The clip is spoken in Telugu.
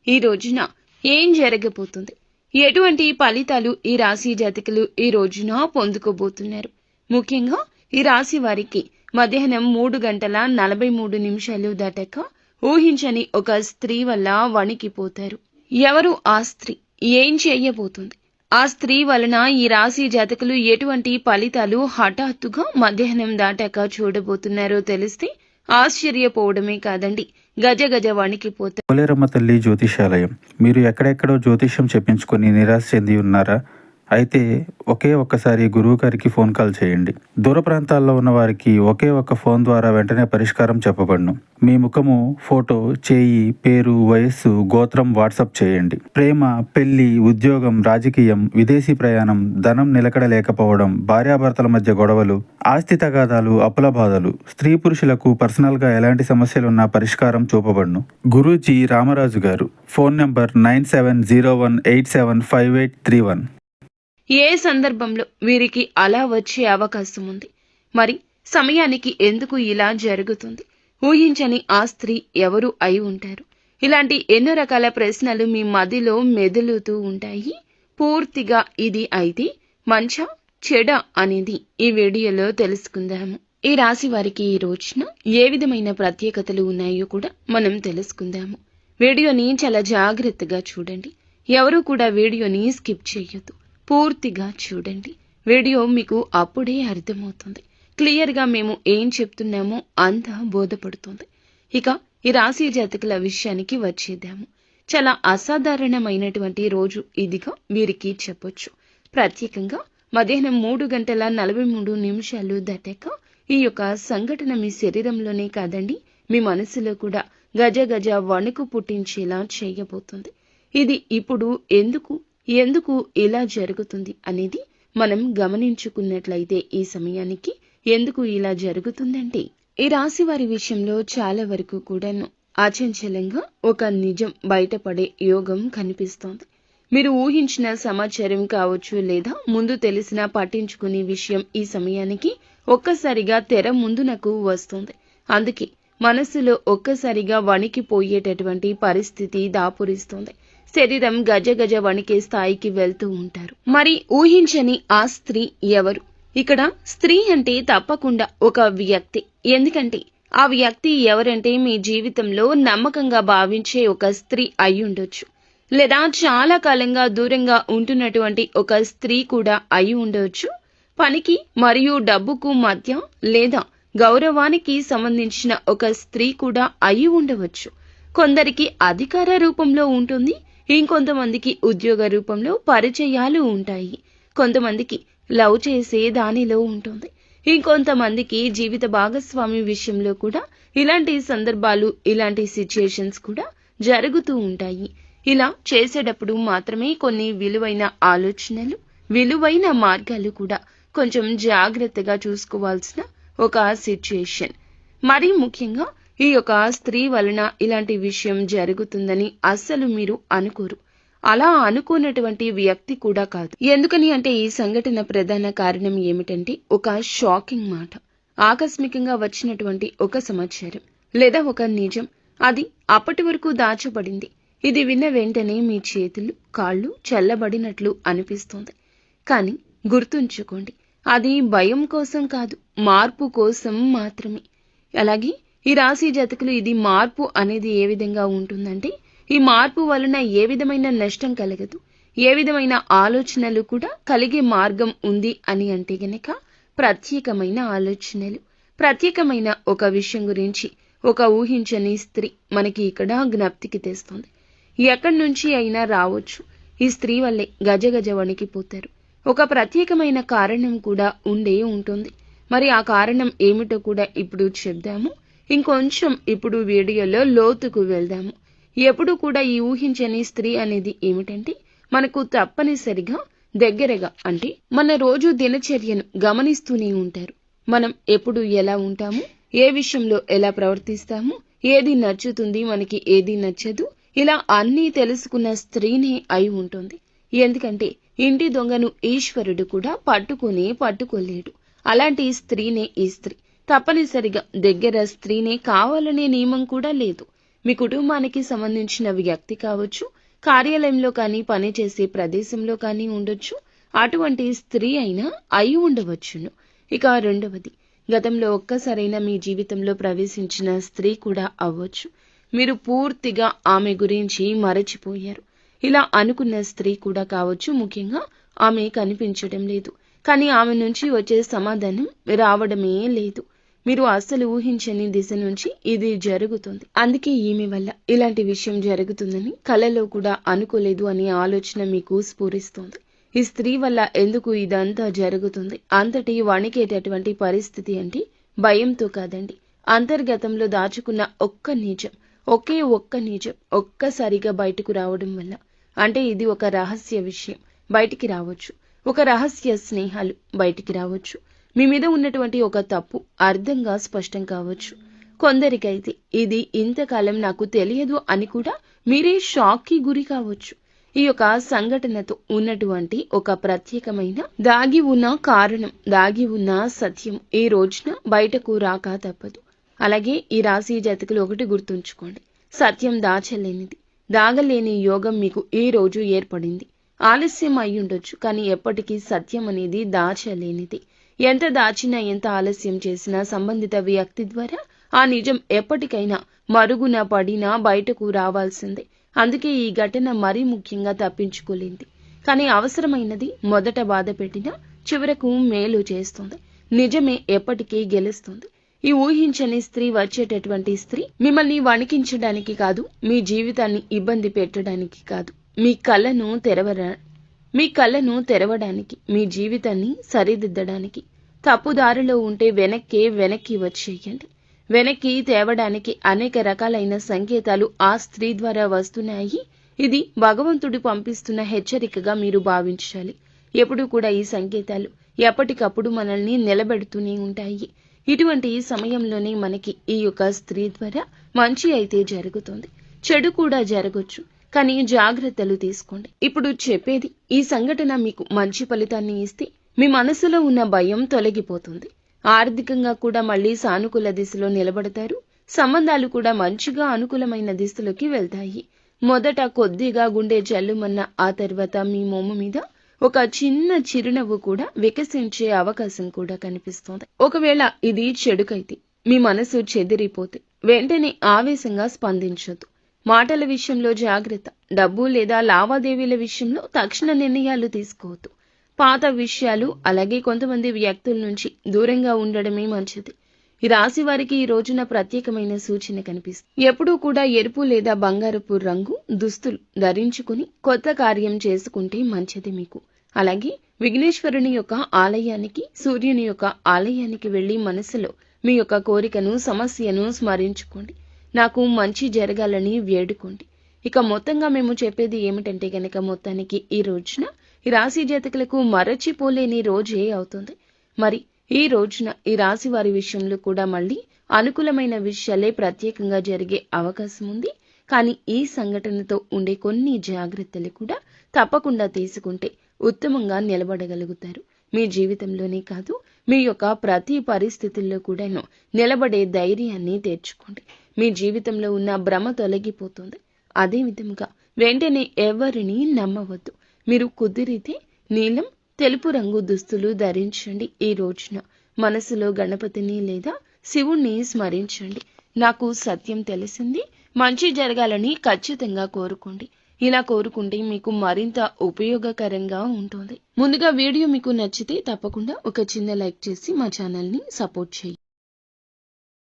ఈ రోజున ఏం జరగబోతుంది, ఎటువంటి ఫలితాలు ఈ రాశి జాతకులు ఈ రోజున పొందుకోబోతున్నారు. ముఖ్యంగా ఈ రాశి వారికి మధ్యాహ్నం 3:43 దాటాక ఊహించని ఒక స్త్రీ వల్ల వణికిపోతారు. ఎవరు ఆ స్త్రీ, ఏం చేయబోతుంది, ఆ స్త్రీ వలన ఈ రాశి జాతకులు ఎటువంటి ఫలితాలు హఠాత్తుగా మధ్యాహ్నం దాటాక చూడబోతున్నారో తెలిస్తే ఆశ్చర్యపోవడమే కాదండి, గజ గజ వణికిపోతారు. పోలేరమ్మ తల్లి జ్యోతిషాలయం. మీరు ఎక్కడెక్కడో జ్యోతిష్యం చెప్పించుకొని నిరాశ చెంది ఉన్నారా? అయితే ఒక్కసారి గురువు గారికి ఫోన్ కాల్ చేయండి. దూర ప్రాంతాల్లో ఉన్న వారికి ఒకే ఒక్క ఫోన్ ద్వారా వెంటనే పరిష్కారం చెప్పబడును. మీ ముఖము, ఫోటో, చేయి, పేరు, వయస్సు, గోత్రం వాట్సాప్ చేయండి. ప్రేమ, పెళ్లి, ఉద్యోగం, రాజకీయం, విదేశీ ప్రయాణం, ధనం నిలకడ లేకపోవడం, భార్యాభర్తల మధ్య గొడవలు, ఆస్తి తగాదాలు, అప్పుల బాధలు, స్త్రీ పురుషులకు పర్సనల్ గా ఎలాంటి సమస్యలున్నా పరిష్కారం చూపబడును. గురూజీ రామరాజు గారు. Phone number 9701875831. ఏ సందర్భంలో వీరికి అలా వచ్చే అవకాశం ఉంది, మరి సమయానికి ఎందుకు ఇలా జరుగుతుంది, ఊహించని ఆ స్త్రీ ఎవరు అయి ఉంటారు? ఇలాంటి ఎన్నో రకాల ప్రశ్నలు మీ మదిలో మెదులుతూ ఉంటాయి. పూర్తిగా ఇది అయితే మంచా చెడా అనేది ఈ వీడియోలో తెలుసుకుందాము. ఈ రాశి వారికి ఈ రోజున ఏ విధమైన ప్రత్యేకతలు ఉన్నాయో కూడా మనం తెలుసుకుందాము. వీడియోని చాలా జాగ్రత్తగా చూడండి. ఎవరు కూడా వీడియోని స్కిప్ చేయొద్దు, పూర్తిగా చూడండి. వీడియో మీకు అప్పుడే అర్థమవుతుంది. క్లియర్గా మేము ఏం చెప్తున్నామో అంతా బోధపడుతుంది. ఇక ఈ రాశి జాతకుల విషయానికి వచ్చేద్దాము. చాలా అసాధారణమైనటువంటి రోజు ఇదిగా వీరికి చెప్పొచ్చు. ప్రత్యేకంగా మధ్యాహ్నం 3:43 దాటాక ఈ యొక్క సంఘటన మీ శరీరంలోనే కాదండి, మీ మనసులో కూడా గజ గజ వణుకు పుట్టించేలా చేయబోతుంది. ఇది ఇప్పుడు ఎందుకు ఇలా జరుగుతుంది అనేది మనం గమనించుకున్నట్లయితే ఈ సమయానికి ఎందుకు ఇలా జరుగుతుందంటే, ఈ రాశి వారి విషయంలో చాలా వరకు కూడాను అచంచలంగా ఒక నిజం బయటపడే యోగం కనిపిస్తోంది. మీరు ఊహించిన సమాచారం కావచ్చు, లేదా ముందు తెలిసిన పట్టించుకునే విషయం ఈ సమయానికి ఒక్కసారిగా తెర ముందునకు వస్తుంది. అందుకే మనసులో ఒక్కసారిగా వణికిపోయేటటువంటి పరిస్థితి దాపురిస్తుంది. శరీరం గజ గజ వణికే స్థాయికి వెళ్తూ ఉంటారు. మరి ఊహించని ఆ స్త్రీ ఎవరు? ఇక్కడ స్త్రీ అంటే తప్పకుండా ఒక వ్యక్తి. ఎందుకంటే ఆ వ్యక్తి ఎవరంటే మీ జీవితంలో నమ్మకంగా భావించే ఒక స్త్రీ అయి ఉండొచ్చు, లేదా చాలా కాలంగా దూరంగా ఉంటున్నటువంటి ఒక స్త్రీ కూడా అయి ఉండవచ్చు. పనికి మరియు డబ్బుకు మధ్య లేదా గౌరవానికి సంబంధించిన ఒక స్త్రీ కూడా అయి ఉండవచ్చు. కొందరికి అధికార రూపంలో ఉంటుంది, ఇంకొంతమందికి ఉద్యోగ రూపంలో పరిచయాలు ఉంటాయి, కొంతమందికి లవ్ చేసే దానిలో ఉంటుంది, ఇంకొంతమందికి జీవిత భాగస్వామి విషయంలో కూడా ఇలాంటి సందర్భాలు, ఇలాంటి సిచ్యుయేషన్స్ కూడా జరుగుతూ ఉంటాయి. ఇలా చేసేటప్పుడు మాత్రమే కొన్ని విలువైన ఆలోచనలు, విలువైన మార్గాలు కూడా కొంచెం జాగ్రత్తగా చూసుకోవాల్సిన ఒక సిచ్యుయేషన్. మరీ ముఖ్యంగా ఈ యొక్క స్త్రీ వలన ఇలాంటి విషయం జరుగుతుందని అస్సలు మీరు అనుకోరు. అలా అనుకున్నటువంటి వ్యక్తి కూడా కాదు. ఎందుకని అంటే ఈ సంఘటన ప్రధాన కారణం ఏమిటంటే ఒక షాకింగ్ మాట, ఆకస్మికంగా వచ్చినటువంటి ఒక సమాచారం లేదా ఒక నిజం. అది అప్పటి వరకు దాచబడింది. ఇది విన్న వెంటనే మీ చేతులు, కాళ్ళు చల్లబడినట్లు అనిపిస్తుంది. కానీ గుర్తుంచుకోండి, అది భయం కోసం కాదు, మార్పు కోసం మాత్రమే. అలాగే ఈ రాశి జాతకులు ఇది మార్పు అనేది ఏ విధంగా ఉంటుందంటే, ఈ మార్పు వలన ఏ విధమైన నష్టం కలగదు, ఏ విధమైన ఆలోచనలు కూడా కలిగే మార్గం ఉంది అని అంటే గనక ప్రత్యేకమైన ఆలోచనలు, ప్రత్యేకమైన ఒక విషయం గురించి ఒక ఊహించని స్త్రీ మనకి ఇక్కడ జ్ఞప్తికి తెస్తుంది. ఎక్కడి నుంచి అయినా రావచ్చు. ఈ స్త్రీ వల్లే గజ గజ వణికిపోతారు. ఒక ప్రత్యేకమైన కారణం కూడా ఉండే ఉంటుంది. మరి ఆ కారణం ఏమిటో కూడా ఇప్పుడు చెప్దాము. ఇంకొంచెం ఇప్పుడు వీడియోలో లోతుకు వెళ్దాము. ఎప్పుడు కూడా ఈ ఊహించని స్త్రీ అనేది ఏమిటంటే, మనకు తప్పనిసరిగా దగ్గరగా అంటే మన రోజు దినచర్యను గమనిస్తూనే ఉంటారు. మనం ఎప్పుడు ఎలా ఉంటాము, ఏ విషయంలో ఎలా ప్రవర్తిస్తాము, ఏది నచ్చుతుంది, మనకి ఏది నచ్చదు, ఇలా అన్నీ తెలుసుకున్న స్త్రీనే అయి ఉంటుంది. ఎందుకంటే ఇంటి దొంగను ఈశ్వరుడు కూడా పట్టుకోలేడు. అలాంటి స్త్రీనే ఈ స్త్రీ. తప్పనిసరిగా దగ్గర స్త్రీనే కావాలనే నియమం కూడా లేదు. మీ కుటుంబానికి సంబంధించిన వ్యక్తి కావచ్చు, కార్యాలయంలో కానీ పనిచేసే ప్రదేశంలో కానీ ఉండొచ్చు, అటువంటి స్త్రీ అయినా అయి ఉండవచ్చును. ఇక రెండవది, గతంలో ఒక్కసారైనా మీ జీవితంలో ప్రవేశించిన స్త్రీ కూడా అవ్వచ్చు. మీరు పూర్తిగా ఆమె గురించి మరచిపోయారు. ఇలా అనుకున్న స్త్రీ కూడా కావచ్చు. ముఖ్యంగా ఆమె కనిపించడం లేదు, కానీ ఆమె నుంచి వచ్చే సమాధానం రావడమే లేదు. మీరు అస్సలు ఊహించని దిశ నుంచి ఇది జరుగుతుంది. అందుకే ఈమె వల్ల ఇలాంటి విషయం జరుగుతుందని కలలో కూడా అనుకోలేదు అనే ఆలోచన మీకు స్ఫురిస్తోంది. ఈ స్త్రీ వల్ల ఎందుకు ఇదంతా జరుగుతుంది? అంతటి వణికేటటువంటి పరిస్థితి అంటే భయంతో కాదండి, అంతర్గతంలో దాచుకున్న ఒక్క నిజం, ఒక్క నిజం ఒక్కసారిగా బయటకు రావడం వల్ల. అంటే ఇది ఒక రహస్య విషయం బయటికి రావచ్చు, ఒక రహస్య స్నేహాలు బయటికి రావచ్చు, మీ మీద ఉన్నటువంటి ఒక తప్పు అర్థంగా స్పష్టం కావచ్చు. కొందరికైతే ఇది ఇంతకాలం నాకు తెలియదు అని కూడా మీరే షాక్కి గురి కావచ్చు. ఈ యొక్క సంఘటనతో ఉన్నటువంటి ఒక ప్రత్యేకమైన దాగి ఉన్న కారణం, దాగి ఉన్న సత్యం ఈ రోజున బయటకు రాక తప్పదు. అలాగే ఈ రాశి జాతకులు ఒకటి గుర్తుంచుకోండి, సత్యం దాచలేనిది, దాగలేని యోగం మీకు ఈ రోజు ఏర్పడింది. ఆలస్యం అయి ఉండొచ్చు, కానీ ఎప్పటికీ సత్యం అనేది దాచలేనిది. ఎంత దాచినా, ఎంత ఆలస్యం చేసినా సంబంధిత వ్యక్తి ద్వారా ఆ నిజం ఎప్పటికైనా మరుగున పడినా బయటకు రావాల్సిందే. అందుకే ఈ ఘటన మరీ ముఖ్యంగా తప్పించుకోలేంది. కానీ అవసరమైనది మొదట బాధ పెట్టినా చివరకు మేలు చేస్తుంది. నిజమే ఎప్పటికీ గెలుస్తుంది. ఈ ఊహించని స్త్రీ వచ్చేటటువంటి స్త్రీ మిమ్మల్ని వణికించడానికి కాదు, మీ జీవితాన్ని ఇబ్బంది పెట్టడానికి కాదు, మీ కళ్ళను తెరవడానికి, మీ జీవితాన్ని సరిదిద్దడానికి. తప్పుదారిలో ఉంటే వెనక్కి వచ్చేయండి. వెనక్కి తేవడానికి అనేక రకాలైన సంకేతాలు ఆ స్త్రీ ద్వారా వస్తున్నాయి. ఇది భగవంతుడు పంపిస్తున్న హెచ్చరికగా మీరు భావించాలి. ఎప్పుడూ కూడా ఈ సంకేతాలు ఎప్పటికప్పుడు మనల్ని నిలబెడుతూనే ఉంటాయి. ఇటువంటి సమయంలోనే మనకి ఈ యొక్క స్త్రీ ద్వారా మంచి అయితే జరుగుతుంది, చెడు కూడా జరగొచ్చు. కానీ జాగ్రత్తలు తీసుకోండి. ఇప్పుడు చెప్పేది, ఈ సంఘటన మీకు మంచి ఫలితాన్ని ఇస్తే మీ మనసులో ఉన్న భయం తొలగిపోతుంది. ఆర్థికంగా కూడా మళ్ళీ సానుకూల దిశలో నిలబడతారు. సంబంధాలు కూడా మంచిగా అనుకూలమైన దిశలోకి వెళ్తాయి. మొదట కొద్దిగా గుండె జల్లుమన్న, ఆ తర్వాత మీ మొమ్ము మీద ఒక చిన్న చిరునవ్వు కూడా వికసించే అవకాశం కూడా కనిపిస్తోంది. ఒకవేళ ఇది చెడుకైతే, మీ మనసు చెదిరిపోతే వెంటనే ఆవేశంగా స్పందించొద్దు. మాటల విషయంలో జాగ్రత్త. డబ్బు లేదా లావాదేవీల విషయంలో తక్షణ నిర్ణయాలు తీసుకోవద్దు. పాత విషయాలు, అలాగే కొంతమంది వ్యక్తుల నుంచి దూరంగా ఉండడమే మంచిది. ఈ రాశి వారికి ఈ రోజున ప్రత్యేకమైన సూచన కనిపిస్తుంది. ఎప్పుడూ కూడా ఎరుపు లేదా బంగారపు రంగు దుస్తులు ధరించుకుని కొత్త కార్యం చేసుకుంటే మంచిది మీకు. అలాగే విఘ్నేశ్వరుని యొక్క ఆలయానికి, సూర్యుని యొక్క ఆలయానికి వెళ్లి మనసులో మీ యొక్క కోరికను, సమస్యను స్మరించుకోండి. నాకు మంచి జరగాలని వేడుకోండి. ఇక మొత్తంగా మేము చెప్పేది ఏమిటంటే గనక, మొత్తానికి ఈ రోజున ఈ రాశి జాతకులకు మరచిపోలేని రోజే అవుతుంది. మరి ఈ రోజున ఈ రాశి వారి విషయంలో కూడా మళ్ళీ అనుకూలమైన విషయాలే ప్రత్యేకంగా జరిగే అవకాశం ఉంది. కానీ ఈ సంఘటనతో ఉండే కొన్ని జాగ్రత్తలు కూడా తప్పకుండా తీసుకుంటే ఉత్తమంగా నిలబడగలుగుతారు. మీ జీవితంలోనే కాదు, మీ యొక్క ప్రతి పరిస్థితుల్లో కూడాను నిలబడే ధైర్యాన్ని తెచ్చుకోండి. మీ జీవితంలో ఉన్న భ్రమ తొలగిపోతుంది. అదే విధముగా వెంటనే ఎవరిని నమ్మవద్దు. మీరు కుదిరితే నీలం, తెలుపు రంగు దుస్తులు ధరించండి. ఈ రోజున మనసులో గణపతిని లేదా శివుణ్ణి స్మరించండి. నాకు సత్యం తెలిసింది, మంచి జరగాలని ఖచ్చితంగా కోరుకోండి. ఇలా కోరుకుంటే మీకు మరింత ఉపయోగకరంగా ఉంటుంది. ముందుగా వీడియో మీకు నచ్చితే తప్పకుండా ఒక చిన్న లైక్ చేసి మా ఛానల్ని సపోర్ట్ చేయండి.